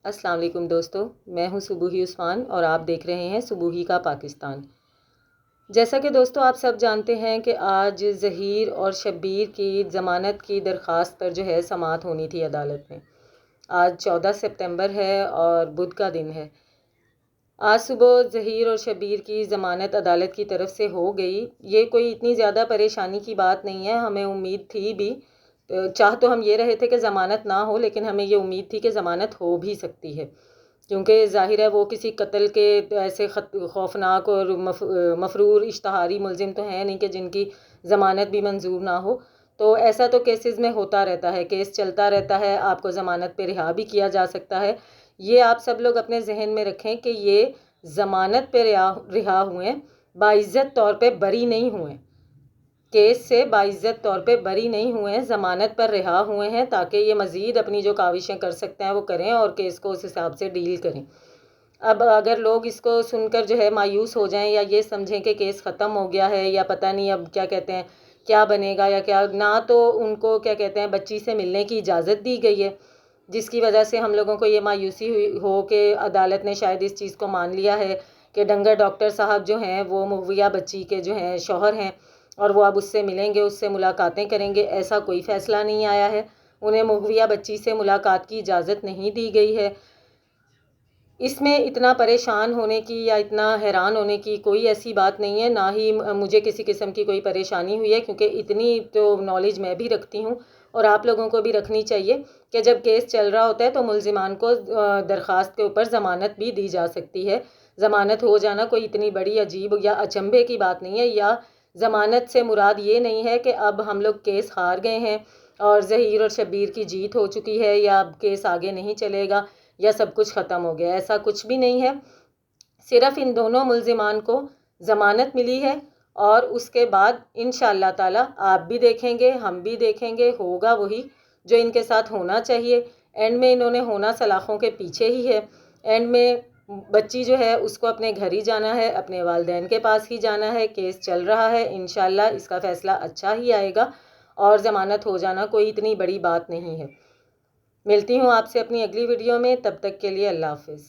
السلام علیکم دوستو، میں ہوں صبوحی عثمان اور آپ دیکھ رہے ہیں صبوحی کا پاکستان۔ جیسا کہ دوستو آپ سب جانتے ہیں کہ آج ظہیر اور شبیر کی ضمانت کی درخواست پر جو ہے سماعت ہونی تھی عدالت میں۔ آج 14 سپتمبر ہے اور بدھ کا دن ہے۔ آج صبح ظہیر اور شبیر کی ضمانت عدالت کی طرف سے ہو گئی۔ یہ کوئی اتنی زیادہ پریشانی کی بات نہیں ہے، ہمیں امید تھی بھی، چاہ تو ہم یہ رہے تھے کہ ضمانت نہ ہو، لیکن ہمیں یہ امید تھی کہ ضمانت ہو بھی سکتی ہے، کیونکہ ظاہر ہے وہ کسی قتل کے ایسے خوفناک اور مفرور اشتہاری ملزم تو ہیں نہیں کہ جن کی ضمانت بھی منظور نہ ہو۔ تو ایسا تو کیسز میں ہوتا رہتا ہے، کیس چلتا رہتا ہے، آپ کو ضمانت پہ رہا بھی کیا جا سکتا ہے۔ یہ آپ سب لوگ اپنے ذہن میں رکھیں کہ یہ ضمانت پہ رہا ہوئے ہیں، باعزت طور پہ بری نہیں ہوئے، کیس سے باعزت طور پہ بری نہیں ہوئے ہیں، ضمانت پر رہا ہوئے ہیں تاکہ یہ مزید اپنی جو کاوشیں کر سکتے ہیں وہ کریں اور کیس کو اس حساب سے ڈیل کریں۔ اب اگر لوگ اس کو سن کر جو ہے مایوس ہو جائیں یا یہ سمجھیں کہ کیس ختم ہو گیا ہے یا پتہ نہیں اب کیا کہتے ہیں کیا بنے گا یا کیا نہ، تو ان کو کیا کہتے ہیں بچی سے ملنے کی اجازت دی گئی ہے، جس کی وجہ سے ہم لوگوں کو یہ مایوسی ہوئی ہو کہ عدالت نے شاید اس چیز کو مان لیا ہے کہ ڈنگر ڈاکٹر صاحب جو ہیں وہ مغویہ بچی کے جو ہیں شوہر ہیں اور وہ اب اس سے ملیں گے، اس سے ملاقاتیں کریں گے۔ ایسا کوئی فیصلہ نہیں آیا ہے، انہیں مغویہ بچی سے ملاقات کی اجازت نہیں دی گئی ہے۔ اس میں اتنا پریشان ہونے کی یا اتنا حیران ہونے کی کوئی ایسی بات نہیں ہے، نہ ہی مجھے کسی قسم کی کوئی پریشانی ہوئی ہے، کیونکہ اتنی تو نالج میں بھی رکھتی ہوں اور آپ لوگوں کو بھی رکھنی چاہیے کہ جب کیس چل رہا ہوتا ہے تو ملزمان کو درخواست کے اوپر ضمانت بھی دی جا سکتی ہے۔ ضمانت ہو جانا کوئی اتنی بڑی عجیب یا اچنبھے کی بات نہیں ہے، یا ضمانت سے مراد یہ نہیں ہے کہ اب ہم لوگ کیس ہار گئے ہیں اور ظہیر اور شبیر کی جیت ہو چکی ہے یا اب کیس آگے نہیں چلے گا یا سب کچھ ختم ہو گیا، ایسا کچھ بھی نہیں ہے۔ صرف ان دونوں ملزمان کو ضمانت ملی ہے اور اس کے بعد انشاءاللہ تعالی آپ بھی دیکھیں گے، ہم بھی دیکھیں گے، ہوگا وہی جو ان کے ساتھ ہونا چاہیے۔ اینڈ میں انہوں نے ہونا سلاخوں کے پیچھے ہی ہے، اینڈ میں بچی جو ہے اس کو اپنے گھر ہی جانا ہے، اپنے والدین کے پاس ہی جانا ہے۔ کیس چل رہا ہے، انشاءاللہ اس کا فیصلہ اچھا ہی آئے گا اور ضمانت ہو جانا کوئی اتنی بڑی بات نہیں ہے۔ ملتی ہوں آپ سے اپنی اگلی ویڈیو میں، تب تک کے لیے اللہ حافظ۔